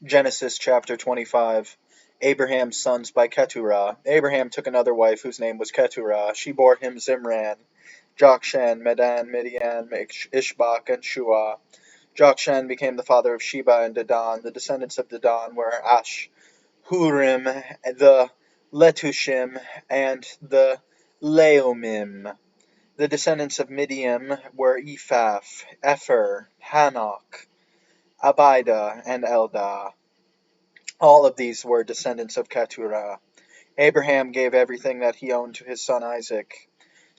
Genesis chapter 25. Abraham's sons by Keturah. Abraham took another wife whose name was Keturah. She bore him Zimran, Jokshan, Medan, Midian, Ishbak, and Shua. Jokshan became the father of Sheba and Dedan. The descendants of Dedan were Ash, Hurim, the Letushim, and the Leumim. The descendants of Midian were Ephah, Epher, Hanok, Abida, and Eldah. All of these were descendants of Keturah. Abraham gave everything that he owned to his son Isaac.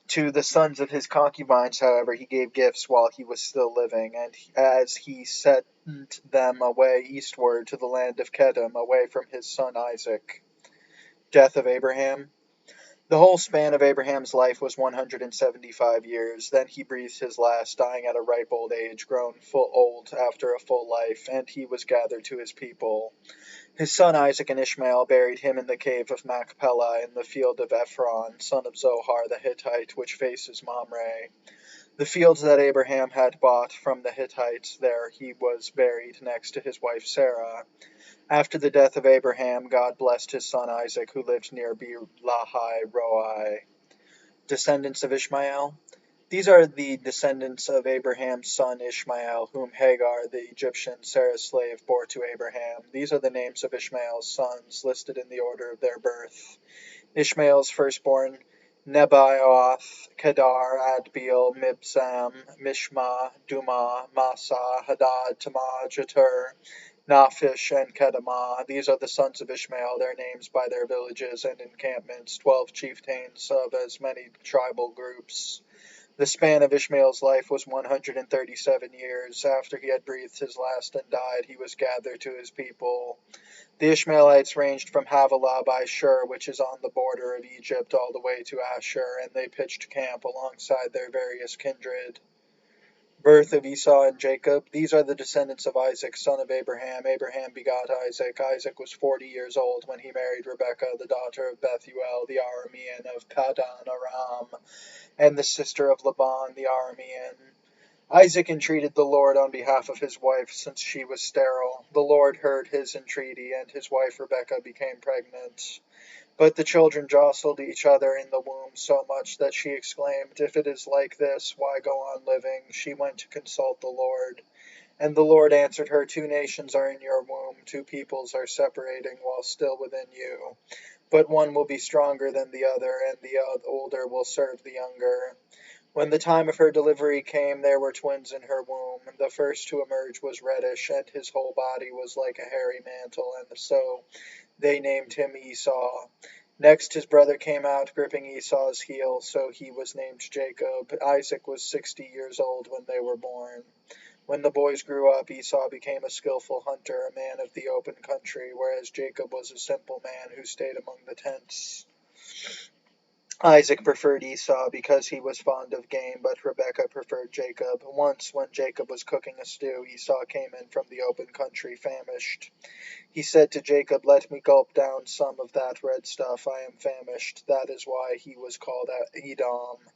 To the sons of his concubines, however, he gave gifts while he was still living, and as he sent them away eastward to the land of Kedem, away from his son Isaac. Death of Abraham. The whole span of Abraham's life was 175 years. Then he breathed his last, dying at a ripe old age, grown full old after a full life, and he was gathered to his people. His son Isaac and Ishmael buried him in the cave of Machpelah in the field of Ephron, son of Zohar the Hittite, which faces Mamre. The fields that Abraham had bought from the Hittites, there he was buried next to his wife Sarah. After the death of Abraham, God blessed his son Isaac, who lived near Lahai Roi. Descendants of Ishmael. These are the descendants of Abraham's son Ishmael, whom Hagar the Egyptian, Sarah's slave, bore to Abraham. These are the names of Ishmael's sons, listed in the order of their birth. Ishmael's firstborn, Nebaioth, Kedar, Adbeel, Mibsam, Mishma, Dumah, Massa, Hadad, Tamah, Jetur, Naphish, and Kedemah. These are the sons of Ishmael, their names by their villages and encampments, 12 chieftains of as many tribal groups. The span of Ishmael's life was 137 years. After he had breathed his last and died, he was gathered to his people. The Ishmaelites ranged from Havilah by Shur, which is on the border of Egypt, all the way to Ashur, and they pitched camp alongside their various kindred. Birth of Esau and Jacob. These are the descendants of Isaac, son of Abraham. Abraham begot Isaac. Isaac was 40 years old when he married Rebekah, the daughter of Bethuel, the Aramean of Paddan Aram, and the sister of Laban the Aramean. Isaac entreated the Lord on behalf of his wife, since she was sterile. The Lord heard his entreaty, and his wife Rebekah became pregnant. But the children jostled each other in the womb so much that she exclaimed, "If it is like this, why go on living?" She went to consult the Lord. And the Lord answered her, "Two nations are in your womb, two peoples are separating while still within you. But one will be stronger than the other, and the older will serve the younger." When the time of her delivery came, there were twins in her womb. The first to emerge was reddish, and his whole body was like a hairy mantle, and so they named him Esau. Next his brother came out, gripping Esau's heel, so he was named Jacob. Isaac was 60 years old when they were born. When the boys grew up, Esau became a skillful hunter, a man of the open country, whereas Jacob was a simple man who stayed among the tents. Isaac preferred Esau because he was fond of game, but Rebekah preferred Jacob. Once, when Jacob was cooking a stew, Esau came in from the open country famished. He said to Jacob, "Let me gulp down some of that red stuff. I am famished." That is why he was called Edom.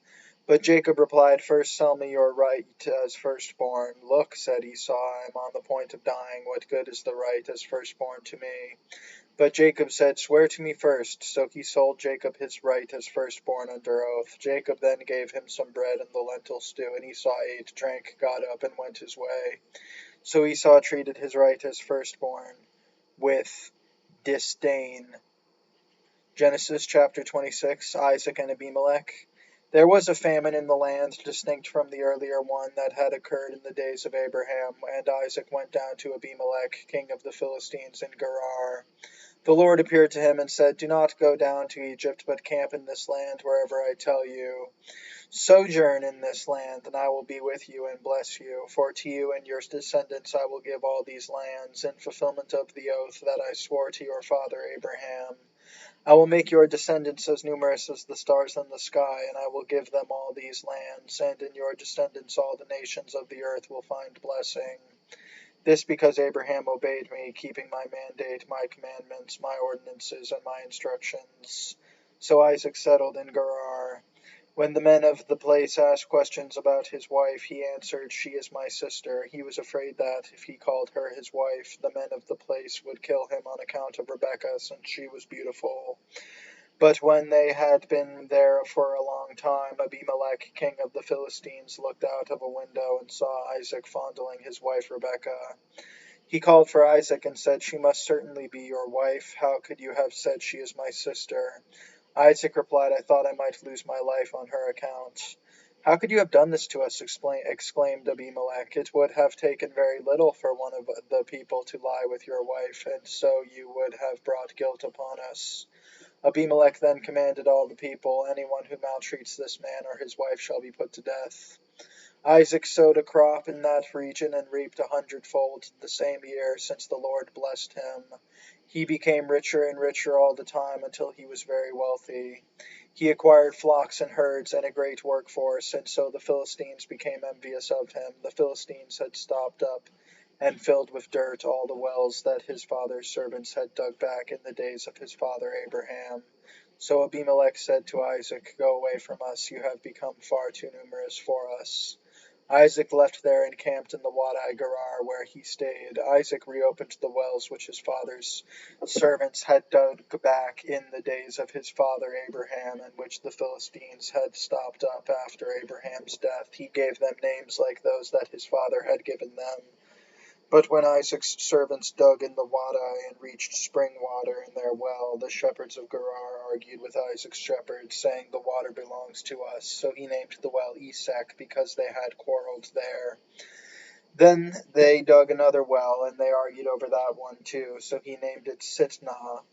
But Jacob replied, "First sell me your right as firstborn." "Look," said Esau, "I am on the point of dying. What good is the right as firstborn to me?" But Jacob said, "Swear to me first." So he sold Jacob his right as firstborn under oath. Jacob then gave him some bread and the lentil stew, and Esau ate, drank, got up, and went his way. So Esau treated his right as firstborn with disdain. Genesis chapter 26. Isaac and Abimelech. There was a famine in the land, distinct from the earlier one that had occurred in the days of Abraham, and Isaac went down to Abimelech, king of the Philistines, in Gerar. The Lord appeared to him and said, "Do not go down to Egypt, but camp in this land wherever I tell you. Sojourn in this land, and I will be with you and bless you. For to you and your descendants I will give all these lands, in fulfillment of the oath that I swore to your father Abraham. I will make your descendants as numerous as the stars in the sky, and I will give them all these lands, and in your descendants all the nations of the earth will find blessing. This because Abraham obeyed me, keeping my mandate, my commandments, my ordinances, and my instructions." So Isaac settled in Gerar. When the men of the place asked questions about his wife, he answered, "She is my sister." He was afraid that, if he called her his wife, the men of the place would kill him on account of Rebekah, since she was beautiful. But when they had been there for a long time, Abimelech, king of the Philistines, looked out of a window and saw Isaac fondling his wife Rebekah. He called for Isaac and said, "She must certainly be your wife. How could you have said she is my sister?" Isaac replied, "I thought I might lose my life on her account." "How could you have done this to us?" exclaimed Abimelech. "It would have taken very little for one of the people to lie with your wife, and so you would have brought guilt upon us." Abimelech then commanded all the people, "Anyone who maltreats this man or his wife shall be put to death." Isaac sowed a crop in that region and reaped 100-fold the same year, since the Lord blessed him. He became richer and richer all the time until he was very wealthy. He acquired flocks and herds and a great workforce, and so the Philistines became envious of him. The Philistines had stopped up and filled with dirt all the wells that his father's servants had dug back in the days of his father Abraham. So Abimelech said to Isaac, "Go away from us, you have become far too numerous for us." Isaac left there and camped in the Wadi Gerar, where he stayed. Isaac reopened the wells which his father's servants had dug back in the days of his father Abraham, and which the Philistines had stopped up after Abraham's death. He gave them names like those that his father had given them. But when Isaac's servants dug in the Wadi and reached spring water in their well, the shepherds of Gerar argued with Isaac's shepherds, saying, "The water belongs to us." So he named the well Esek, because they had quarreled there. Then they dug another well, and they argued over that one too. So he named it Sitnah.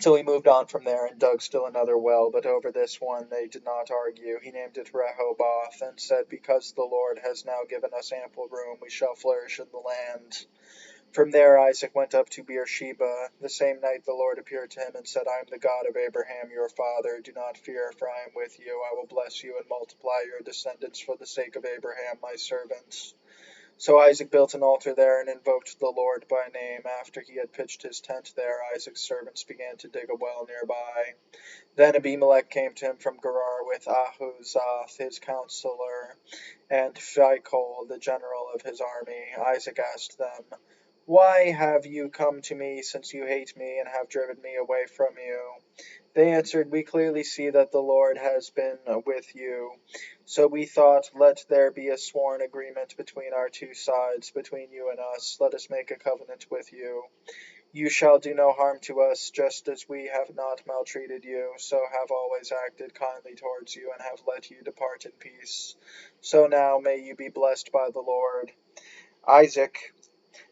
So he moved on from there and dug still another well, but over this one they did not argue. He named it Rehoboth, and said, "Because the Lord has now given us ample room, we shall flourish in the land." From there Isaac went up to Beersheba. The same night the Lord appeared to him and said, "I am the God of Abraham your father. Do not fear, for I am with you. I will bless you and multiply your descendants for the sake of Abraham my servant." So Isaac built an altar there and invoked the Lord by name. After he had pitched his tent there, Isaac's servants began to dig a well nearby. Then Abimelech came to him from Gerar with Ahuzath his counselor, and Phicol the general of his army. Isaac asked them, "Why have you come to me, since you hate me and have driven me away from you?" They answered, "We clearly see that the Lord has been with you. So we thought, let there be a sworn agreement between our two sides, between you and us. Let us make a covenant with you. You shall do no harm to us, just as we have not maltreated you, so have always acted kindly towards you, and have let you depart in peace. So now may you be blessed by the Lord." Isaac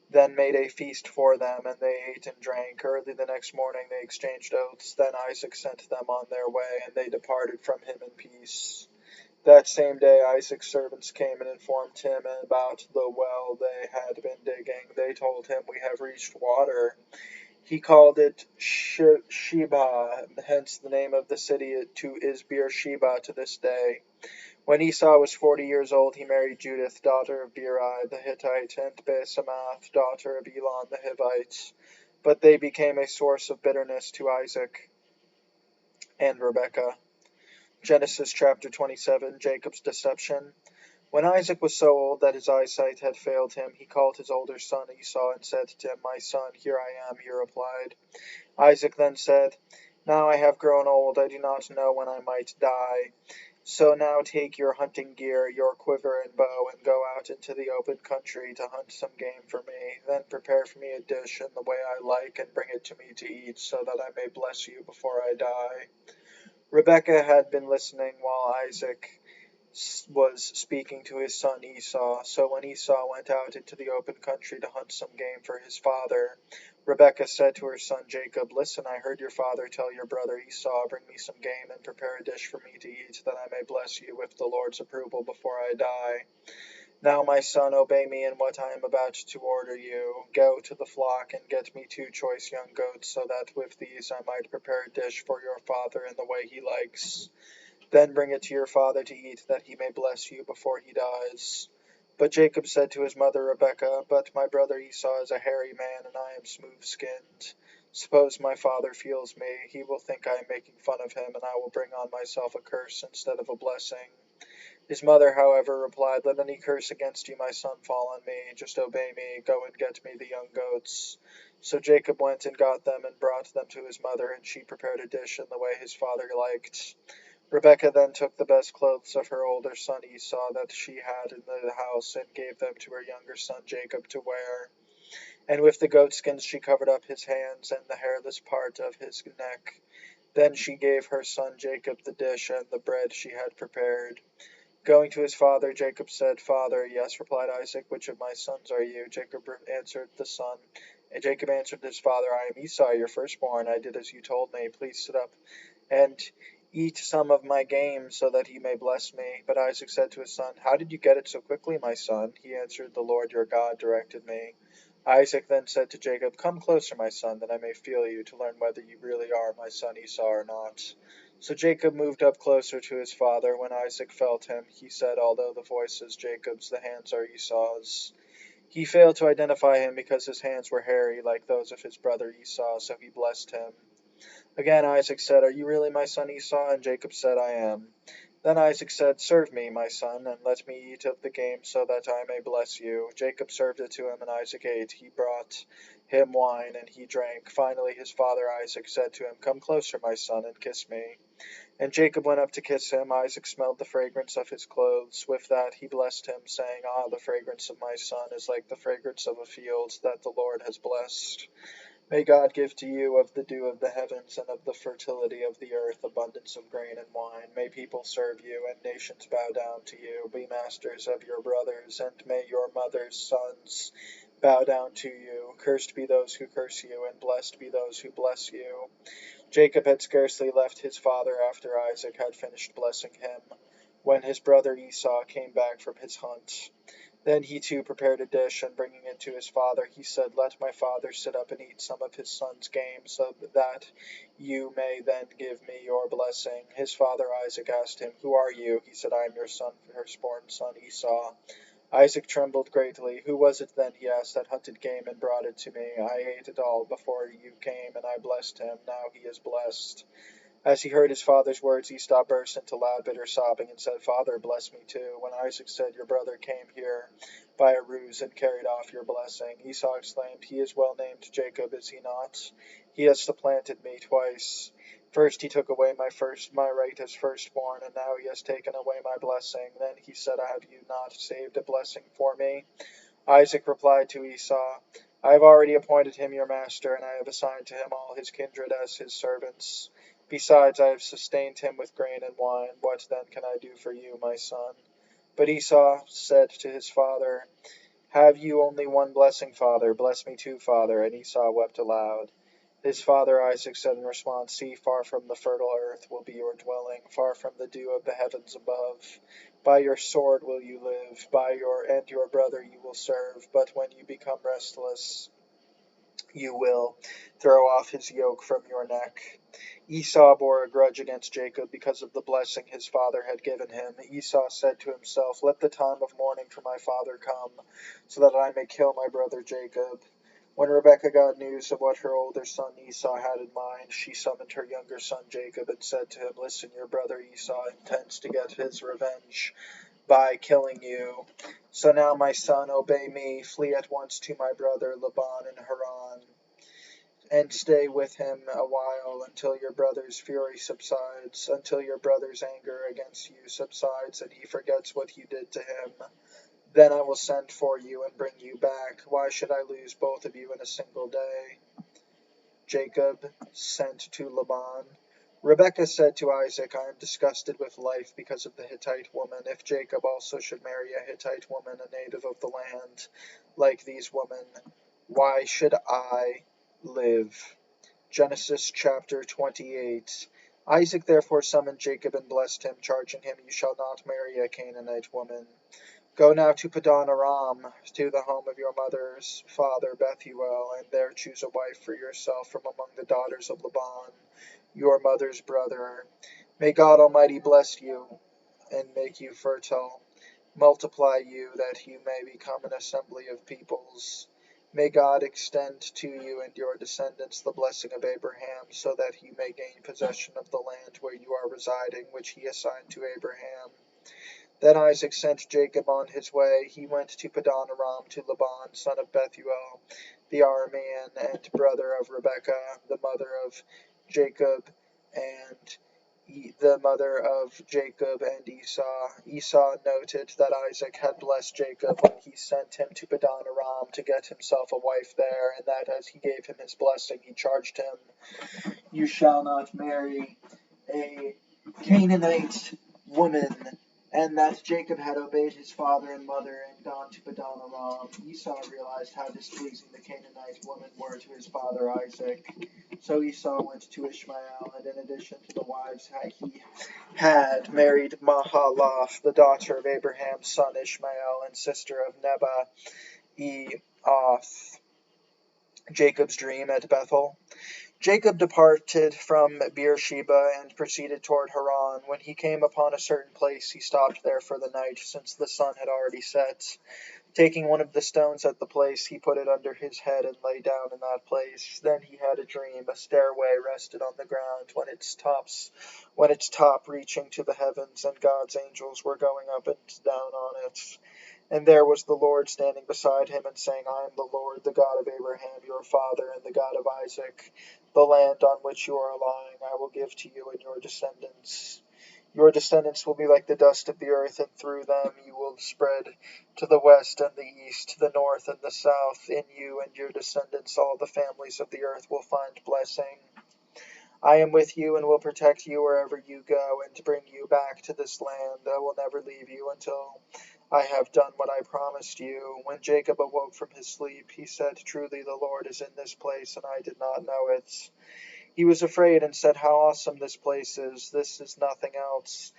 then made a feast for them, and they ate and drank. Early the next morning they exchanged oaths. Then Isaac sent them on their way, and they departed from him in peace. That same day Isaac's servants came and informed him about the well they had been digging. They told him, "We have reached water." He called it Sheba, hence the name of the city is Beersheba to this day. When Esau was 40 years old, he married Judith, daughter of Beeri the Hittite, and Basemath, daughter of Elon the Hivite. But they became a source of bitterness to Isaac and Rebekah. Genesis chapter 27, Jacob's deception. When Isaac was so old that his eyesight had failed him, he called his older son Esau and said to him, "My son, here I am," he replied. Isaac then said, "Now I have grown old, I do not know when I might die. So now take your hunting gear, your quiver and bow, and go out into the open country to hunt some game for me. Then prepare for me a dish in the way I like, and bring it to me to eat, so that I may bless you before I die." Rebekah had been listening while Isaac was speaking to his son Esau. So when Esau went out into the open country to hunt some game for his father, Rebekah said to her son Jacob, "Listen, I heard your father tell your brother Esau, 'Bring me some game and prepare a dish for me to eat, that I may bless you with the Lord's approval before I die.' Now, my son, obey me in what I am about to order you. Go to the flock and get me 2 choice young goats, so that with these I might prepare a dish for your father in the way he likes. Then bring it to your father to eat, that he may bless you before he dies." But Jacob said to his mother Rebekah, "But my brother Esau is a hairy man, and I am smooth-skinned." Suppose my father feels me, he will think I am making fun of him, and I will bring on myself a curse instead of a blessing. His mother, however, replied, Let any curse against you, my son, fall on me. Just obey me. Go and get me the young goats. So Jacob went and got them and brought them to his mother, and she prepared a dish in the way his father liked. Rebekah then took the best clothes of her older son Esau that she had in the house, and gave them to her younger son Jacob to wear. And with the goatskins she covered up his hands and the hairless part of his neck. Then she gave her son Jacob the dish and the bread she had prepared. Going to his father, Jacob said, Father. Yes, replied Isaac, which of my sons are you? Jacob answered his father, I am Esau, your firstborn. I did as you told me. Please sit up and eat some of my game, so that he may bless me. But Isaac said to his son, How did you get it so quickly, my son? He answered, The Lord your God directed me. Isaac then said to Jacob, Come closer, my son, that I may feel you, to learn whether you really are my son Esau or not. So Jacob moved up closer to his father. When Isaac felt him, he said, Although the voice is Jacob's, the hands are Esau's. He failed to identify him because his hands were hairy like those of his brother Esau, so he blessed him. Again Isaac said, Are you really my son Esau? And Jacob said, I am. Then Isaac said, Serve me, my son, and let me eat of the game, so that I may bless you. Jacob served it to him, and Isaac ate. He brought him wine, and he drank. Finally his father Isaac said to him, Come closer, my son, and kiss me. And Jacob went up to kiss him. Isaac smelled the fragrance of his clothes. With that he blessed him, saying, Ah, the fragrance of my son is like the fragrance of a field that the Lord has blessed. May God give to you of the dew of the heavens and of the fertility of the earth abundance of grain and wine. May people serve you and nations bow down to you. Be masters of your brothers, and may your mother's sons bow down to you. Cursed be those who curse you, and blessed be those who bless you. Jacob had scarcely left his father after Isaac had finished blessing him, when his brother Esau came back from his hunt. Then he too prepared a dish, and bringing it to his father, he said, Let my father sit up and eat some of his son's game, so that you may then give me your blessing. His father Isaac asked him, Who are you? He said, I am your firstborn son Esau. Isaac trembled greatly. Who was it then, he asked, that hunted game and brought it to me? I ate it all before you came, and I blessed him. Now he is blessed. As he heard his father's words, Esau burst into loud, bitter sobbing and said, Father, bless me too. When Isaac said, Your brother came here by a ruse and carried off your blessing, Esau exclaimed, He is well named Jacob, is he not? He has supplanted me twice. First he took away my right as firstborn, and now he has taken away my blessing. Then he said, Have you not saved a blessing for me? Isaac replied to Esau, I have already appointed him your master, and I have assigned to him all his kindred as his servants. Besides, I have sustained him with grain and wine. What then can I do for you, my son? But Esau said to his father, Have you only one blessing, father? Bless me too, father. And Esau wept aloud. His father Isaac said in response, See, far from the fertile earth will be your dwelling, far from the dew of the heavens above. By your sword will you live, and your brother you will serve. But when you become restless, you will throw off his yoke from your neck. Esau bore a grudge against Jacob because of the blessing his father had given him. Esau said to himself, Let the time of mourning for my father come, so that I may kill my brother Jacob. When Rebekah got news of what her older son Esau had in mind, she summoned her younger son Jacob and said to him, Listen, your brother Esau intends to get his revenge by killing you. So now, my son, obey me. Flee at once to my brother Laban in Haran, and stay with him a while until your brother's fury subsides, until your brother's anger against you subsides, and he forgets what you did to him. Then I will send for you and bring you back. Why should I lose both of you in a single day? Jacob sent to Laban. Rebekah said to Isaac, I am disgusted with life because of the Hittite woman. If Jacob also should marry a Hittite woman, a native of the land, like these women, why should I live? Genesis chapter 28. Isaac therefore summoned Jacob and blessed him, charging him, You shall not marry a Canaanite woman. Go now to Padan Aram, to the home of your mother's father Bethuel, and there choose a wife for yourself from among the daughters of Laban, your mother's brother. May God Almighty bless you and make you fertile, multiply you, that you may become an assembly of peoples. May God extend to you and your descendants the blessing of Abraham, so that you may gain possession of the land where you are residing, which he assigned to Abraham. Then Isaac sent Jacob on his way. He went to Padan Aram to Laban, son of Bethuel, the Aramean, and brother of Rebekah, the mother of Jacob, and Esau. Esau noted that Isaac had blessed Jacob when he sent him to Padan Aram to get himself a wife there, and that as he gave him his blessing, he charged him, "You shall not marry a Canaanite woman," and that Jacob had obeyed his father and mother and gone to Padan Aram. Esau realized how displeasing the Canaanite women were to his father Isaac. So Esau went to Ishmael, and in addition to the wives he had married Mahalath, the daughter of Abraham's son Ishmael and sister of Nebaioth. Jacob's dream at Bethel. Jacob departed from Beersheba and proceeded toward Haran. When he came upon a certain place, he stopped there for the night, since the sun had already set. Taking one of the stones at the place, he put it under his head and lay down in that place. Then he had a dream. A stairway rested on the ground, when its top reaching to the heavens, and God's angels were going up and down on it. And there was the Lord standing beside him, and saying, "I am the Lord, the God of Abraham your father, and the God of Isaac. The land on which you are lying I will give to you and your descendants. Your descendants will be like the dust of the earth, and through them you will spread to the west and the east, to the north and the south. In you and your descendants all the families of the earth will find blessing. I am with you and will protect you wherever you go, and bring you back to this land. I will never leave you until I have done what I promised you." When Jacob awoke from his sleep, he said, "Truly the Lord is in this place, and I did not know it." He was afraid and said, "How awesome this place is! This is nothing else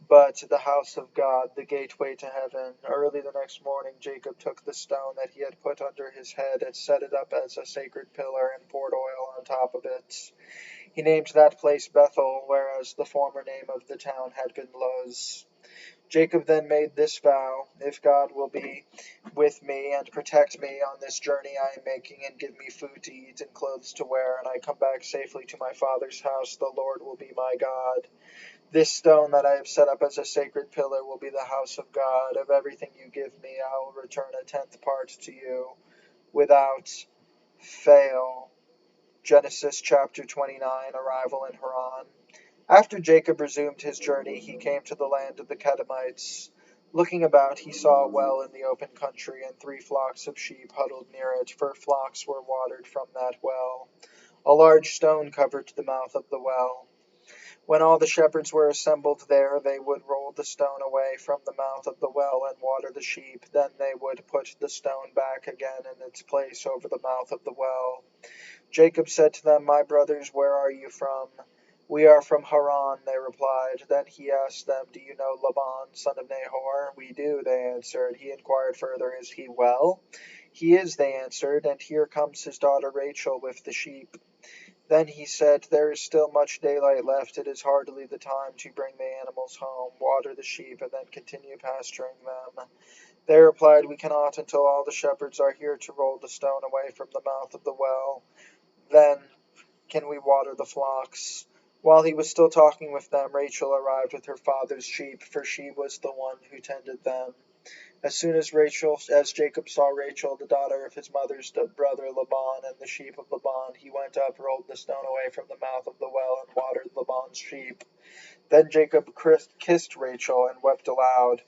but the house of God, the gateway to heaven." Early the next morning Jacob took the stone that he had put under his head and set it up as a sacred pillar, and poured oil on top of it. He named that place Bethel, whereas the former name of the town had been Luz. Jacob then made this vow, "If God will be with me and protect me on this journey I am making, and give me food to eat and clothes to wear, and I come back safely to my father's house, the Lord will be my God. This stone that I have set up as a sacred pillar will be the house of God. Of everything you give me I will return a tenth part to you, without fail." Genesis chapter 29. Arrival in Haran. After Jacob resumed his journey, he came to the land of the Kedemites. Looking about, he saw a well in the open country, and 3 flocks of sheep huddled near it, for flocks were watered from that well. A large stone covered the mouth of the well. When all the shepherds were assembled there, they would roll the stone away from the mouth of the well and water the sheep. Then they would put the stone back again in its place over the mouth of the well. Jacob said to them, "My brothers, where are you from?" "We are from Haran," they replied. Then he asked them, "Do you know Laban, son of Nahor?" "We do," they answered. He inquired further, "Is he well?" "He is," they answered, "and here comes his daughter Rachel with the sheep." Then he said, "There is still much daylight left. It is hardly the time to bring the animals home, water the sheep, and then continue pasturing them." They replied, "We cannot until all the shepherds are here to roll the stone away from the mouth of the well. Then can we water the flocks?" While he was still talking with them, Rachel arrived with her father's sheep, for she was the one who tended them. As soon as Jacob saw Rachel, the daughter of his mother's brother Laban, and the sheep of Laban, he went up, rolled the stone away from the mouth of the well, and watered Laban's sheep. Then Jacob kissed Rachel and wept aloud.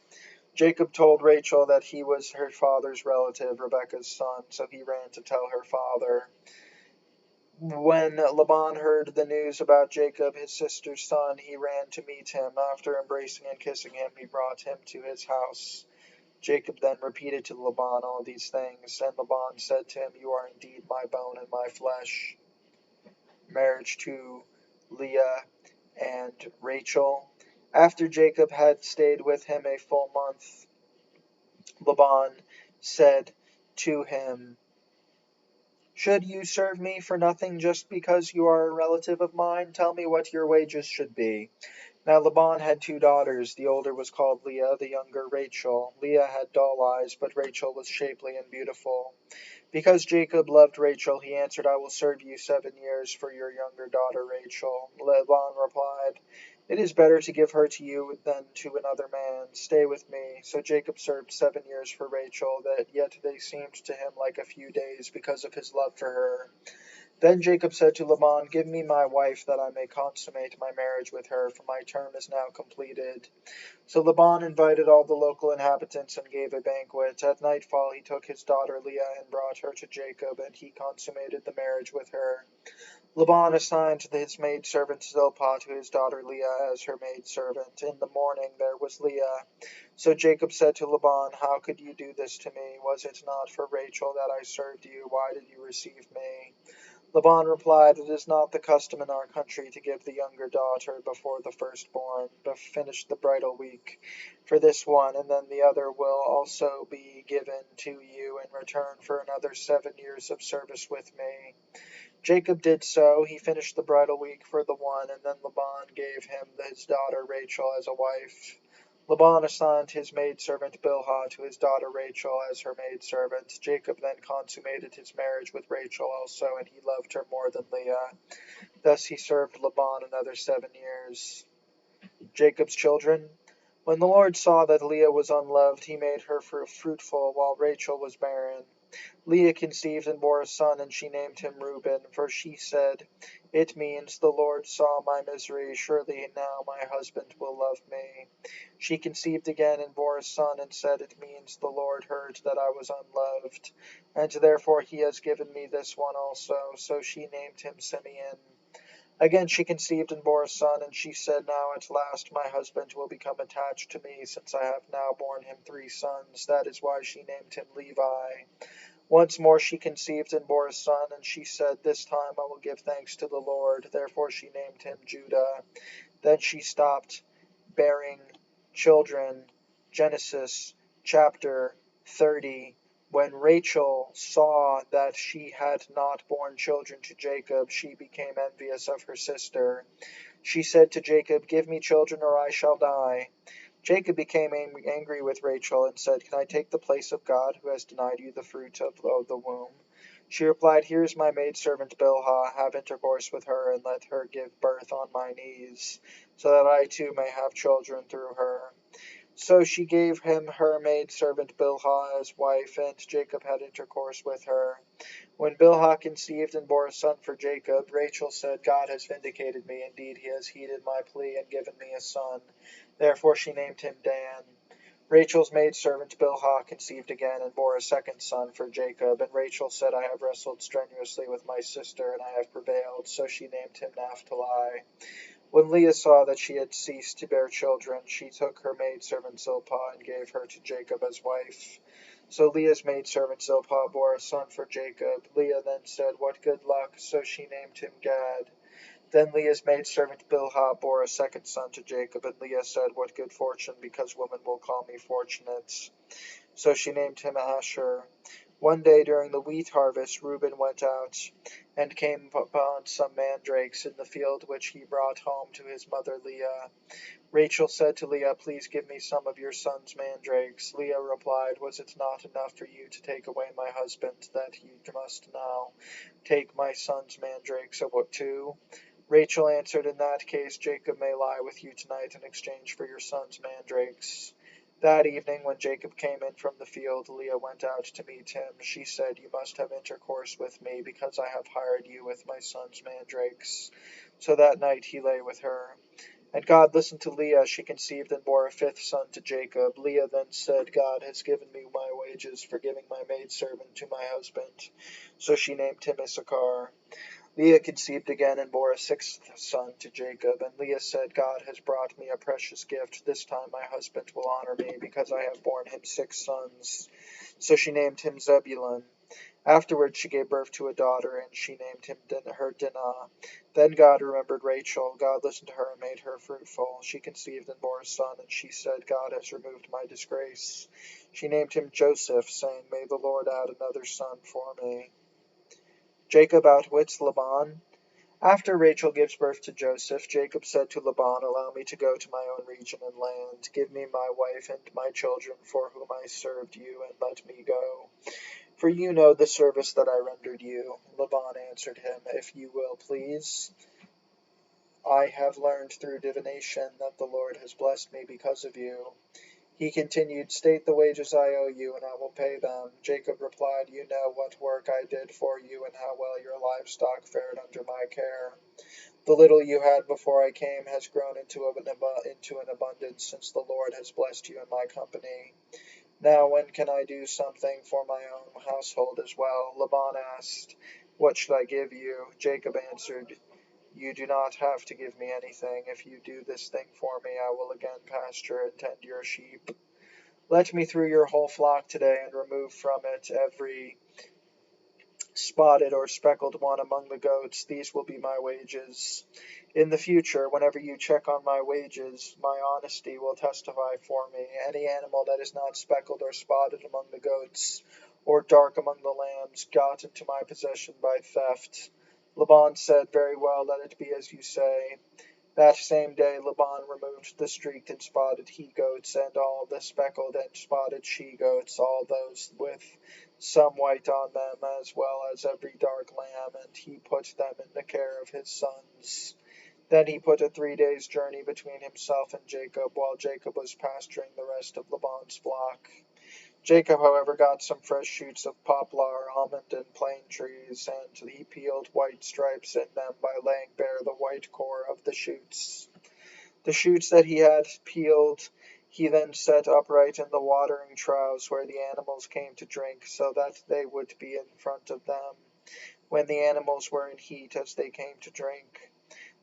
Jacob told Rachel that he was her father's relative, Rebekah's son, so he ran to tell her father. When Laban heard the news about Jacob, his sister's son, he ran to meet him. After embracing and kissing him, he brought him to his house. Jacob then repeated to Laban all these things, and Laban said to him, "You are indeed my bone and my flesh." Marriage to Leah and Rachel. After Jacob had stayed with him a full month, Laban said to him, "Should you serve me for nothing just because you are a relative of mine? Tell me what your wages should be." Now Laban had 2 daughters. The older was called Leah, the younger Rachel. Leah had dull eyes, but Rachel was shapely and beautiful. Because Jacob loved Rachel, he answered, I will serve you 7 years for your younger daughter Rachel. Laban replied, It is better to give her to you than to another man. Stay with me. So Jacob served 7 years for Rachel, that yet they seemed to him like a few days because of his love for her. Then Jacob said to Laban, Give me my wife, that I may consummate my marriage with her, for my term is now completed. So Laban invited all the local inhabitants and gave a banquet. At nightfall he took his daughter Leah and brought her to Jacob, and he consummated the marriage with her. Laban assigned his maidservant Zilpah to his daughter Leah as her maidservant. In the morning there was Leah. So Jacob said to Laban, How could you do this to me? Was it not for Rachel that I served you? Why did you receive me? Laban replied, It is not the custom in our country to give the younger daughter before the firstborn, but finish the bridal week for this one, and then the other will also be given to you in return for another 7 years of service with me. Jacob did so. He finished the bridal week for the one, and then Laban gave him his daughter Rachel as a wife. Laban assigned his maidservant Bilhah to his daughter Rachel as her maidservant. Jacob then consummated his marriage with Rachel also, and he loved her more than Leah. Thus he served Laban another 7 years. Jacob's children. When the Lord saw that Leah was unloved, he made her fruitful, while Rachel was barren. Leah conceived and bore a son, and she named him Reuben, for she said, It means, The Lord saw my misery, surely now my husband will love me. She conceived again and bore a son, and said, It means, The Lord heard that I was unloved, and therefore he has given me this one also. So she named him Simeon. Again she conceived and bore a son, and she said, Now at last my husband will become attached to me, since I have now borne him 3 sons. That is why she named him Levi. Once more she conceived and bore a son, and she said, This time I will give thanks to the Lord. Therefore she named him Judah. Then she stopped bearing children. Genesis chapter 30. When Rachel saw that she had not borne children to Jacob, she became envious of her sister. She said to Jacob, Give me children, or I shall die. Jacob became angry with Rachel and said, Can I take the place of God, who has denied you the fruit of the womb? She replied, Here is my maidservant Bilhah. Have intercourse with her, and let her give birth on my knees, so that I too may have children through her. So she gave him her maidservant Bilhah as wife, and Jacob had intercourse with her. When Bilhah conceived and bore a son for Jacob, Rachel said, God has vindicated me. Indeed, he has heeded my plea and given me a son. Therefore she named him Dan. Rachel's maidservant Bilhah conceived again and bore a second son for Jacob. And Rachel said, I have wrestled strenuously with my sister, and I have prevailed. So she named him Naphtali. When Leah saw that she had ceased to bear children, she took her maidservant Zilpah and gave her to Jacob as wife. So Leah's maidservant Zilpah bore a son for Jacob. Leah then said, What good luck! So she named him Gad. Then Leah's maidservant Bilhah bore a second son to Jacob, and Leah said, What good fortune, because women will call me fortunate. So she named him Asher. One day during the wheat harvest Reuben went out and came upon some mandrakes in the field, which he brought home to his mother Leah. Rachel said to Leah, Please give me some of your son's mandrakes. Leah replied, Was it not enough for you to take away my husband, that you must now take my son's mandrakes too? Rachel answered, In that case Jacob may lie with you tonight in exchange for your son's mandrakes. That evening, when Jacob came in from the field, Leah went out to meet him. She said, You must have intercourse with me, because I have hired you with my son's mandrakes. So that night he lay with her. And God listened to Leah. She conceived and bore a fifth son to Jacob. Leah then said, God has given me my wages for giving my maidservant to my husband. So she named him Issachar. Leah conceived again and bore a sixth son to Jacob. And Leah said, God has brought me a precious gift. This time my husband will honor me, because I have borne him 6 sons. So she named him Zebulun. Afterwards she gave birth to a daughter, and she named her Dinah. Then God remembered Rachel. God listened to her and made her fruitful. She conceived and bore a son, and she said, God has removed my disgrace. She named him Joseph, saying, May the Lord add another son for me. Jacob outwits Laban. After Rachel gives birth to Joseph, Jacob said to Laban, Allow me to go to my own region and give me my wife and my children for whom I served you, and let me go. for you know the service that I rendered you. Laban answered him, If you will please, I have learned through divination that the Lord has blessed me because of you. He continued, State the wages I owe you, and I will pay them. Jacob replied, You know what work I did for you, and how well your livestock fared under my care. The little you had before I came has grown into an abundance, since the Lord has blessed you in my company. Now when can I do something for my own household as well? Laban asked, What should I give you? Jacob answered, You do not have to give me anything. If you do this thing for me, I will again pasture and tend your sheep. Let me through your whole flock today, and remove from it every spotted or speckled one among the goats. These will be my wages. In the future, whenever you check on my wages, my honesty will testify for me. Any animal that is not speckled or spotted among the goats, or dark among the lambs, got into my possession by theft. Laban said, Very well, let it be as you say. That same day Laban removed the streaked and spotted he-goats, and all the speckled and spotted she-goats, all those with some white on them, as well as every dark lamb, and he put them in the care of his sons. Then he put a 3 days' journey between himself and Jacob, while Jacob was pasturing the rest of Laban's flock. Jacob, however, got some fresh shoots of poplar, almond, and plane trees, and he peeled white stripes in them by laying bare the white core of the shoots. The shoots that he had peeled he then set upright in the watering troughs where the animals came to drink, so that they would be in front of them when the animals were in heat as they came to drink.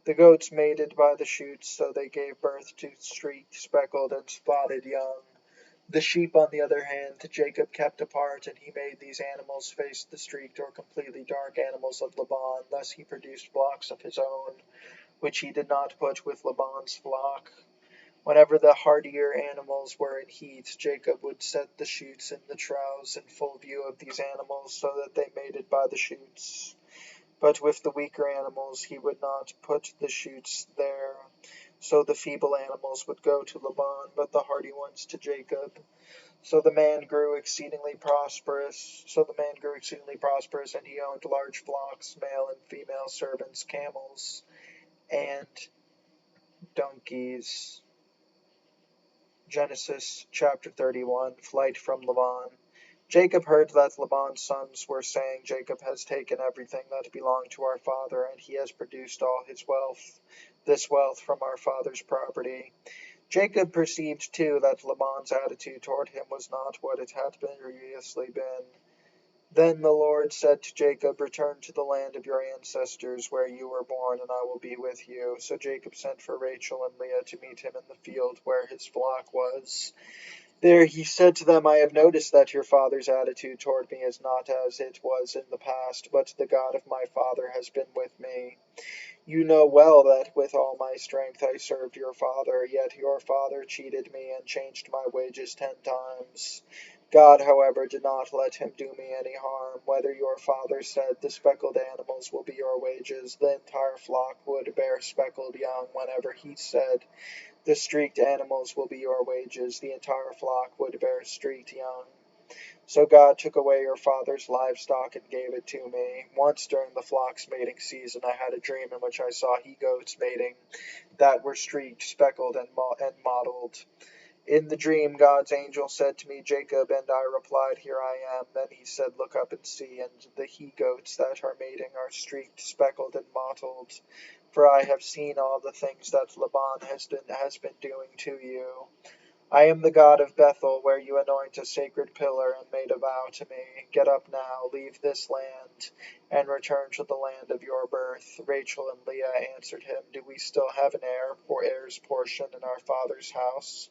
The goats mated by the shoots, so they gave birth to streaked, speckled, and spotted young. The sheep, on the other hand, Jacob kept apart, and he made these animals face the streaked or completely dark animals of Laban. Thus he produced flocks of his own, which he did not put with Laban's flock. Whenever the hardier animals were in heat, Jacob would set the shoots in the troughs in full view of these animals, so that they mated by the shoots. But with the weaker animals he would not put the shoots there. So the feeble animals would go to Laban, but the hardy ones to Jacob. So the man grew exceedingly prosperous. And he owned large flocks, male and female servants, camels, and donkeys. Genesis chapter 31. Flight from Laban. Jacob heard that Laban's sons were saying, Jacob has taken everything that belonged to our father, and he has produced all this wealth from our father's property. Jacob perceived too that Laban's attitude toward him was not what it had previously been. Then the Lord said to Jacob, Return to the land of your ancestors, where you were born, and I will be with you. So Jacob sent for Rachel and Leah to meet him in the field where his flock was. There he said to them, I have noticed that your father's attitude toward me is not as it was in the past, but the God of my father has been with me. You know well that with all my strength I served your father, yet your father cheated me and changed my wages 10 times. God, however, did not let him do me any harm. Whether your father said, The speckled animals will be your wages, the entire flock would bear speckled young. Whenever he said, The streaked animals will be your wages, the entire flock would bear streaked young. So God took away your father's livestock and gave it to me. Once during the flock's mating season I had a dream in which I saw he-goats mating that were streaked, speckled, and mottled. In the dream God's angel said to me, Jacob, and I replied, Here I am. Then he said, Look up and see, and the he-goats that are mating are streaked, speckled, and mottled. For I have seen all the things that Laban has been doing to you. I am the God of Bethel, where you anoint a sacred pillar and made a vow to me. Get up now, leave this land, and return to the land of your birth. Rachel and Leah answered him, Do we still have an heir, or heir's portion in our father's house?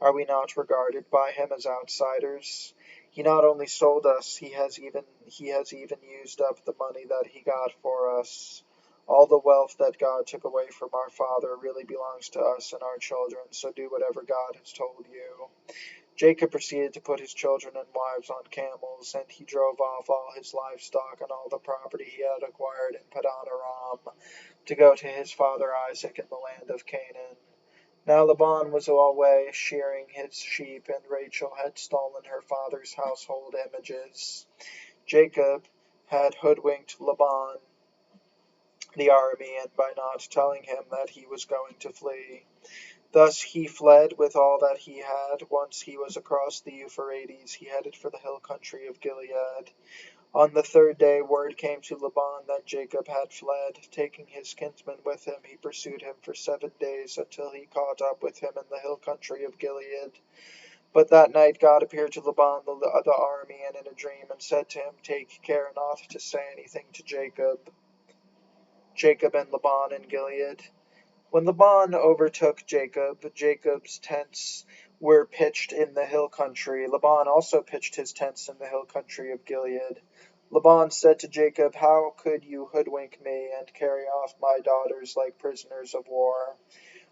Are we not regarded by him as outsiders? He not only sold us, he has even used up the money that he got for us. All the wealth that God took away from our father really belongs to us and our children, so do whatever God has told you. Jacob proceeded to put his children and wives on camels, and he drove off all his livestock and all the property he had acquired in Padan Aram to go to his father Isaac in the land of Canaan. Now Laban was away shearing his sheep, and Rachel had stolen her father's household images. Jacob had hoodwinked Laban, the Aramean, by not telling him that he was going to flee. Thus he fled with all that he had. Once he was across the Euphrates, he headed for the hill country of Gilead. On the third day word came to Laban that Jacob had fled. Taking his kinsman with him, he pursued him for 7 days, until he caught up with him in the hill country of Gilead. But that night God appeared to Laban the Aramean in a dream, and said to him, Take care not to say anything to Jacob. Jacob and Laban in Gilead. When Laban overtook Jacob, Jacob's tents were pitched in the hill country. Laban also pitched his tents in the hill country of Gilead. Laban said to Jacob, How could you hoodwink me and carry off my daughters like prisoners of war?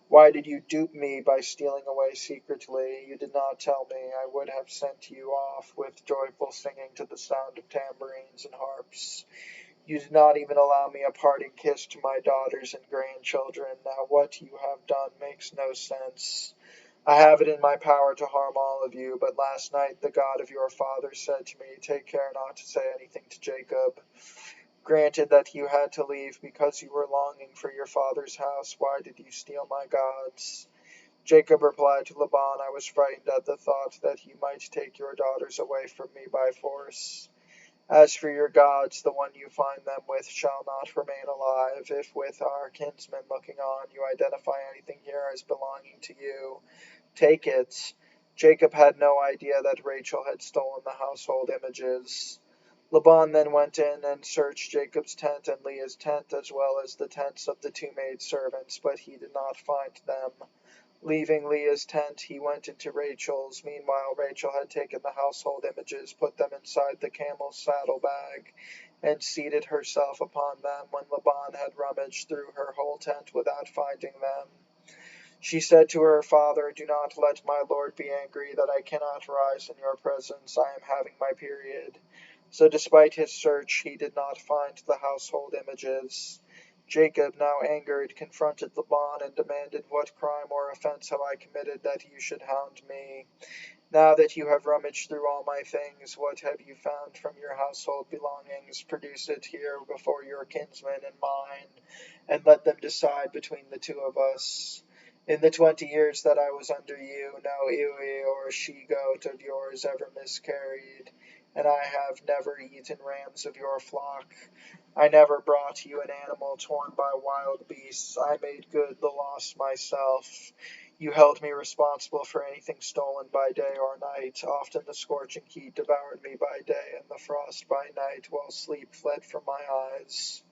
Why did you dupe me by stealing away secretly? You did not tell me. I would have sent you off with joyful singing to the sound of tambourines and harps. You did not even allow me a parting kiss to my daughters and grandchildren. Now what you have done makes no sense. I have it in my power to harm all of you, but last night the God of your father said to me, Take care not to say anything to Jacob. Granted that you had to leave because you were longing for your father's house, why did you steal my gods? Jacob replied to Laban, I was frightened at the thought that you might take your daughters away from me by force. As for your gods, the one you find them with shall not remain alive. If with our kinsmen looking on you identify anything here as belonging to you, take it. Jacob had no idea that Rachel had stolen the household images. Laban then went in and searched Jacob's tent and Leah's tent, as well as the tents of the two maidservants, but he did not find them. Leaving Leah's tent, he went into Rachel's. Meanwhile, Rachel had taken the household images, put them inside the camel's saddlebag, and seated herself upon them. When Laban had rummaged through her whole tent without finding them, she said to her father, Do not let my lord be angry that I cannot rise in your presence. I am having my period. So despite his search, he did not find the household images. Jacob, now angered, confronted Laban and demanded, What crime or offense have I committed that you should hound me? Now that you have rummaged through all my things, what have you found from your household belongings? Produce it here before your kinsmen and mine, and let them decide between the two of us. In the 20 years that I was under you, no ewe or she-goat of yours ever miscarried, and I have never eaten rams of your flock. I never brought you an animal torn by wild beasts. I made good the loss myself. You held me responsible for anything stolen by day or night. Often the scorching heat devoured me by day, and the frost by night, while sleep fled from my eyes.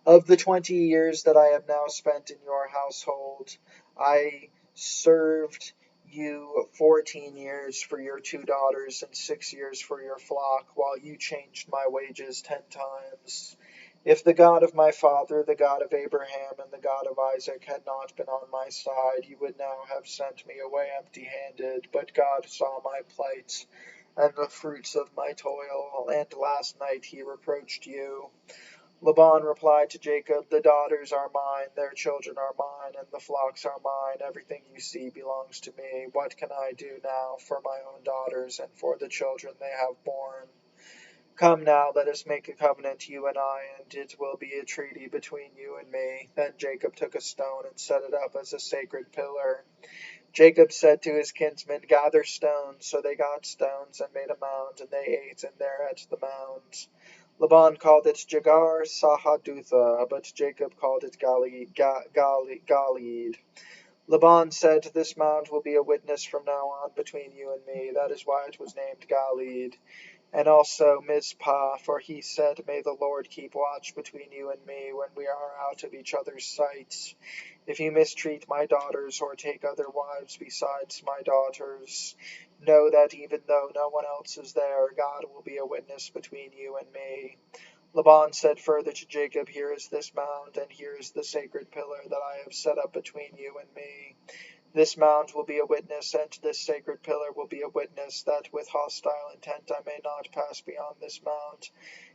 Of the 20 years that I have now spent in your household, I served you 14 years for your two daughters and 6 years for your flock, while you changed my wages 10 times. If the God of my father, the God of Abraham, and the God of Isaac had not been on my side, you would now have sent me away empty-handed. But God saw my plight and the fruits of my toil, and last night he reproached you. Laban replied to Jacob, The daughters are mine, their children are mine, and the flocks are mine. Everything you see belongs to me. What can I do now for my own daughters and for the children they have borne? Come now, let us make a covenant, you and I, and it will be a treaty between you and me. Then Jacob took a stone and set it up as a sacred pillar. Jacob said to his kinsmen, Gather stones. So they got stones and made a mound, and they ate in there at the mound. Laban called it Jagar Sahadutha, but Jacob called it Galeed. Laban said, This mound will be a witness from now on between you and me. That is why it was named Galeed. And also Mizpah, for he said, May the Lord keep watch between you and me when we are out of each other's sight. If you mistreat my daughters or take other wives besides my daughters, know that even though no one else is there, God will be a witness between you and me. Laban said further to Jacob, Here is this mound, and here is the sacred pillar that I have set up between you and me. This mound will be a witness, and this sacred pillar will be a witness, that with hostile intent I may not pass beyond this mound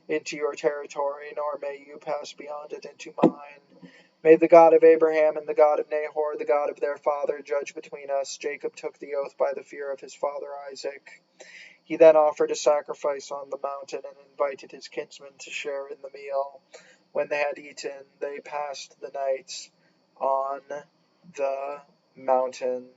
into your territory, nor may you pass beyond it into mine. May the God of Abraham and the God of Nahor, the God of their father, judge between us." Jacob took the oath by the fear of his father Isaac. He then offered a sacrifice on the mountain and invited his kinsmen to share in the meal. When they had eaten, they passed the night on the mountain.